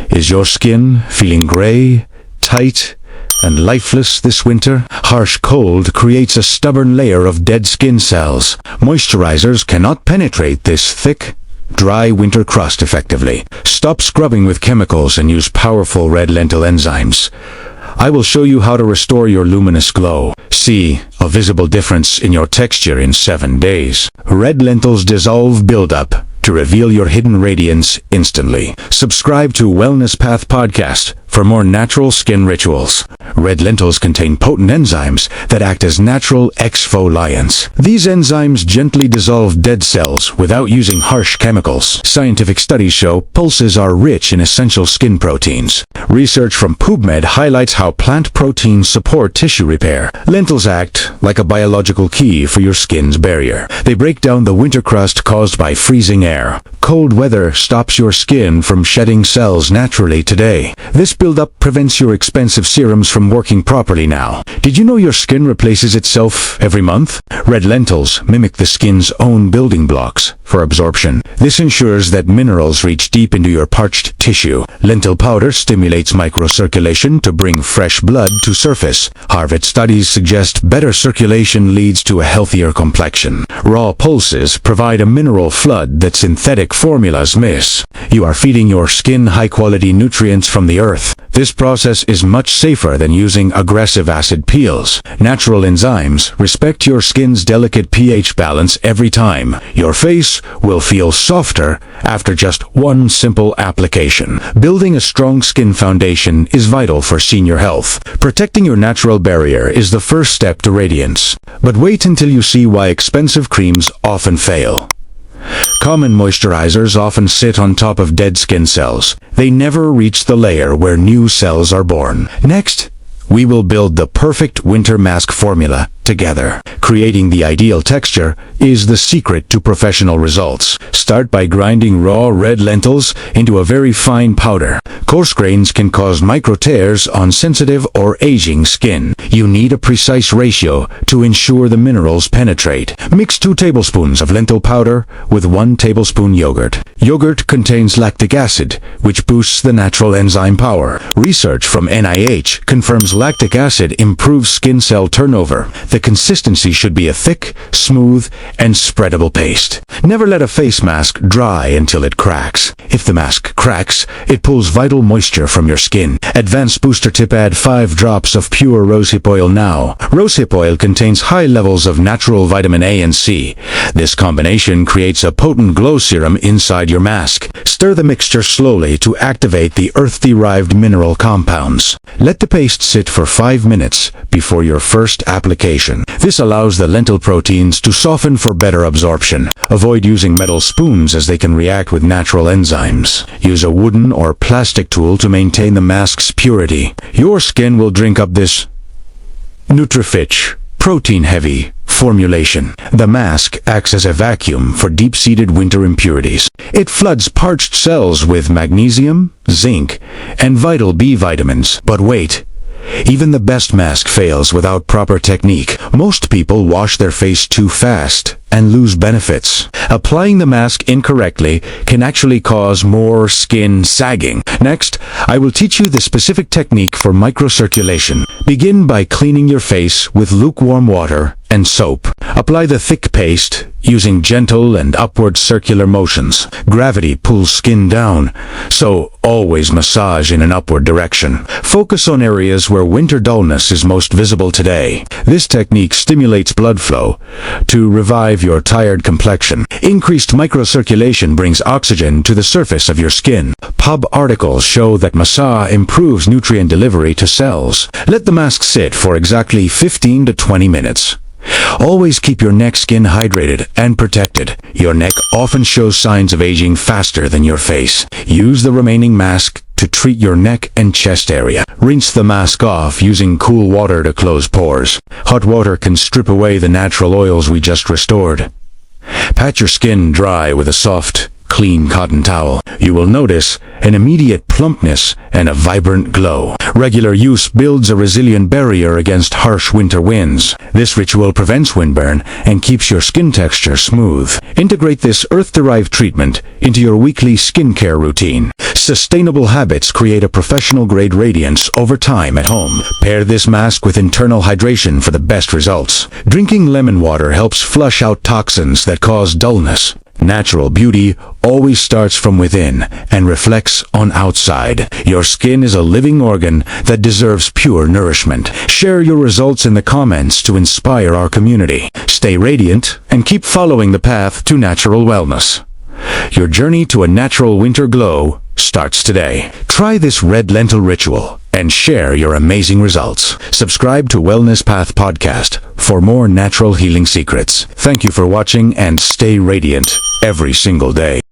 Is your skin feeling gray, tight, and lifeless this winter? Harsh cold creates a stubborn layer of dead skin cells. Moisturizers cannot penetrate this thick, dry winter crust effectively. Stop scrubbing with chemicals and use powerful red lentil enzymes. I will show you how to restore your luminous glow. See a visible difference in your texture in 7 days. Red lentils dissolve buildup to reveal your hidden radiance instantly. Subscribe to Wellness Path Podcast for more natural skin rituals. Red lentils contain potent enzymes that act as natural exfoliants. These enzymes gently dissolve dead cells without using harsh chemicals. Scientific studies show pulses are rich in essential skin proteins. Research from PubMed highlights how plant proteins support tissue repair. Lentils act like a biological key for your skin's barrier. They break down the winter crust caused by freezing air. Cold weather stops your skin from shedding cells naturally today. This buildup prevents your expensive serums from working properly now. Did you know your skin replaces itself every month? Red lentils mimic the skin's own building blocks for absorption. This ensures that minerals reach deep into your parched tissue. Lentil powder stimulates microcirculation to bring fresh blood to surface. Harvard studies suggest better circulation leads to a healthier complexion. Raw pulses provide a mineral flood that synthetic formulas miss. You are feeding your skin high-quality nutrients from the earth. This process is much safer than using aggressive acid peels. Natural enzymes respect your skin's delicate pH balance every time. Your face will feel softer after just one simple application. Building a strong skin foundation is vital for senior health. Protecting your natural barrier is the first step to radiance. But wait until you see why expensive creams often fail. Common moisturizers often sit on top of dead skin cells. They never reach the layer where new cells are born. Next, we will build the perfect winter mask formula together. Creating the ideal texture is the secret to professional results. Start by grinding raw red lentils into a very fine powder. Coarse grains can cause micro tears on sensitive or aging skin. You need a precise ratio to ensure the minerals penetrate. Mix 2 tablespoons of lentil powder with 1 tablespoon yogurt. Yogurt contains lactic acid, which boosts the natural enzyme power. Research from NIH confirms lactic acid improves skin cell turnover. The consistency should be a thick, smooth, and spreadable paste. Never let a face mask dry until it cracks. If the mask cracks, it pulls vital moisture from your skin. Advanced booster tip: add 5 drops of pure rosehip oil now. Rosehip oil contains high levels of natural vitamin A and C. This combination creates a potent glow serum inside your mask. Stir the mixture slowly to activate the earth-derived mineral compounds. Let the paste sit for 5 minutes before your first application. This allows the lentil proteins to soften for better absorption. Avoid using metal spoons as they can react with natural enzymes. Use a wooden or plastic tool to maintain the mask's purity. Your skin will drink up this Nutrifich, protein-heavy formulation. The mask acts as a vacuum for deep-seated winter impurities. It floods parched cells with magnesium, zinc, and vital B vitamins. But wait, even the best mask fails without proper technique. Most people wash their face too fast and lose benefits. Applying the mask incorrectly can actually cause more skin sagging. Next, I will teach you the specific technique for microcirculation. Begin by cleaning your face with lukewarm water and soap. Apply the thick paste using gentle and upward circular motions. Gravity pulls skin down, so always massage in an upward direction. Focus on areas where winter dullness is most visible today. This technique stimulates blood flow to revive your tired complexion. Increased microcirculation brings oxygen to the surface of your skin. Pub articles show that massage improves nutrient delivery to cells. Let the mask sit for exactly 15 to 20 minutes. Always keep your neck skin hydrated and protected. Your neck often shows signs of aging faster than your face. Use the remaining mask to treat your neck and chest area. Rinse the mask off using cool water to close pores. Hot water can strip away the natural oils we just restored. Pat your skin dry with a soft, clean cotton towel. You will notice an immediate plumpness and a vibrant glow. Regular use builds a resilient barrier against harsh winter winds. This ritual prevents windburn and keeps your skin texture smooth. Integrate this earth-derived treatment into your weekly skincare routine. sustainable habits create a professional-grade radiance over time at home. Pair this mask with internal hydration for the best results. Drinking lemon water helps flush out toxins that cause dullness. Natural beauty always starts from within and reflects on outside. Your skin is a living organ that deserves pure nourishment. Share your results in the comments to inspire our community. Stay radiant and keep following the path to natural wellness. Your journey to a natural winter glow starts today. Try this red lentil ritual and share your amazing results. Subscribe to Wellness Path Podcast for more natural healing secrets. Thank you for watching and stay radiant every single day.